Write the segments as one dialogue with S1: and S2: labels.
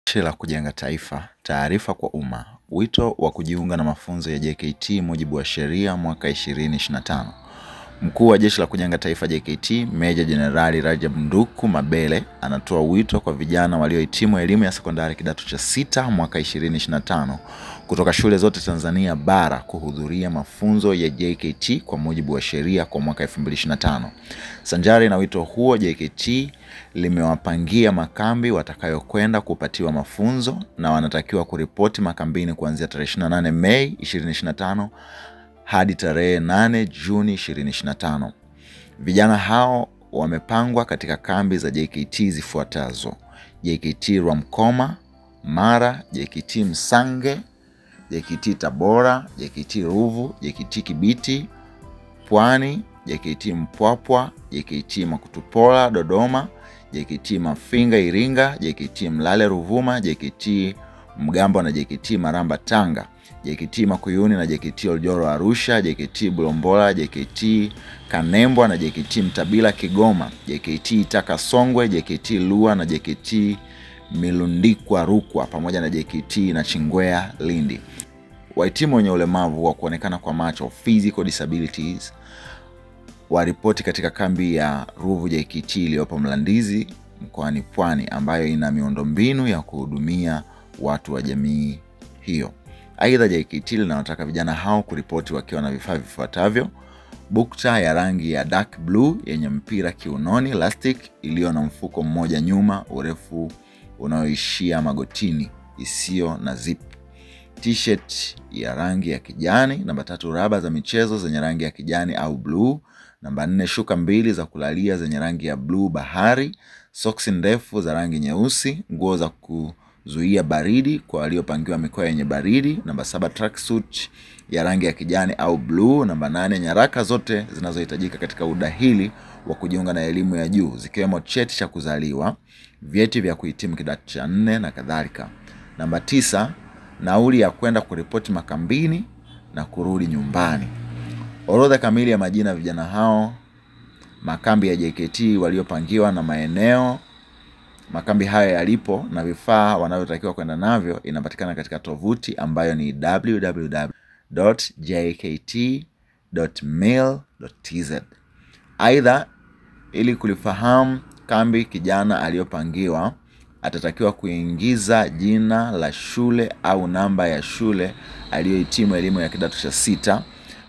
S1: Jeshi la Kujenga Taifa, taarifa kwa umma. Wito wa kujiunga na mafunzo ya JKT mujibu wa sheria mwaka 2025. Mkuu wa Jeshi la Kujenga Taifa JKT, Meja Jenerali Rajab Nduku Mabele, anatoa wito kwa vijana waliohitimu elimu ya sekondari kidato cha 6 mwaka 2025 kutoka shule zote Tanzania bara kuhudhuria mafunzo ya JKT kwa mujibu wa sheria kwa mwaka 2025. Sanjari na wito huo, JKT limewapangia makambi watakayokwenda kupatiwa mafunzo na wanatakiwa kuripoti makambini kuanzia tarehe 28 Mei 2025 hadi tarehe 8 Juni 2025. Vijana hao wamepangwa katika kambi za JKT zifuatazo: JKT Rwamkoma, Mara, JKT Msange, JKT Tabora, JKT Ruvu, JKT Kibiti, Pwani, JKT Mpwapwa, JKT Makutupola Dodoma, JKT Mafinga Iringa, JKT Mlale Ruvuma, JKT Mgambo na JKT Maramba Tanga, JKT Makuyuni na JKT Oljoro Arusha, JKT Bulombola, JKT Kanembwa na JKT Mtabila Kigoma, JKT Itaka Songwe, JKT Lua na JKT Milundikwa Rukwa pamoja na JKT Nachingwea Lindi. Wahitimu wenye ulemavu wa kuonekana kwa macho, physical disabilities, waripoti katika kambi ya Ruvu JKT iliyopo Mlandizi mkoani Pwani, ambayo ina miundombinu ya kuhudumia watu wa jamii hiyo. Aidha, JKT linawataka vijana hao kuripoti wakiwa na vifaa vifuatavyo: bukta ya rangi ya dark blue yenye mpira kiunoni, elastic iliyo na mfuko mmoja nyuma, urefu unaoishia magotini, isiyo na zip; t-shirt ya rangi ya kijani; namba 3, raba za michezo zenye rangi ya kijani au blue; namba 4, shuka mbili za kulalia zenye rangi ya blue bahari; soksi ndefu za rangi nyeusi; nguo za kuzuia baridi kwa waliopangiwa mikoa yenye baridi; namba 7, tracksuit ya rangi ya kijani au blue; namba 8, nyaraka zote zinazohitajika katika udahili wa kujiunga na elimu ya juu zikiwemo cheti cha kuzaliwa, vyeti vya kuhitimu kidato cha 4 na kadhalika; namba 9, nauli ya kwenda kuripoti makambini na kurudi nyumbani. Orodha kamili ya majina ya vijana hao, makambi ya JKT waliopangiwa na maeneo makambi hayo yalipo na vifaa wanavyotakiwa kwenda navyo inapatikana katika tovuti ambayo ni www.jkt.mil.tz. Aidha, ili kulifahamu kambi kijana aliyopangiwa, atatakiwa kuingiza jina la shule au namba ya shule aliyohitimu elimu ya kidato cha 6.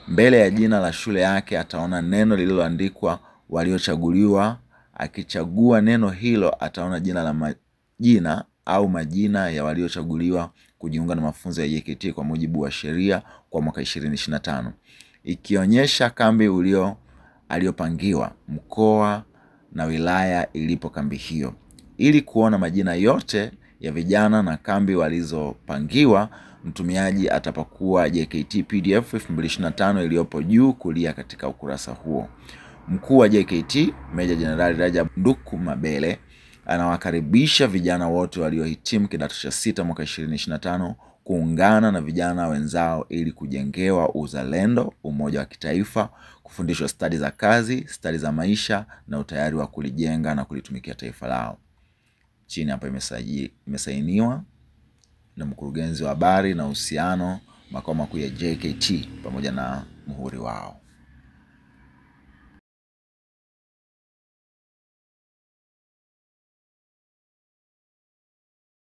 S1: Mbele ya jina la shule yake ataona neno lililoandikwa waliochaguliwa. Akichagua neno hilo ataona jina la majina au majina ya waliochaguliwa kujiunga na mafunzo ya JKT kwa mujibu wa sheria kwa mwaka 2025, ikionyesha kambi aliyopangiwa, mkoa na wilaya ilipo kambi hiyo. Ili kuona majina yote ya vijana na kambi walizopangiwa, mtumiaji atapakua JKT PDF 2025 iliyopo juu kulia katika ukurasa huo. Mkuu wa JKT, Meja Jenerali Rajab Nduku Mabele, anawakaribisha vijana wote waliohitimu kidato cha 6 mwaka 2025 kuungana na vijana wenzao ili kujengewa uzalendo, umoja wa kitaifa, kufundishwa stadi za kazi, stadi za maisha na utayari wa kulijenga na kulitumikia taifa lao. Chini hapa imesainiwa na mkurugenzi wa habari na uhusiano makao makuu ya JKT pamoja na muhuri wao.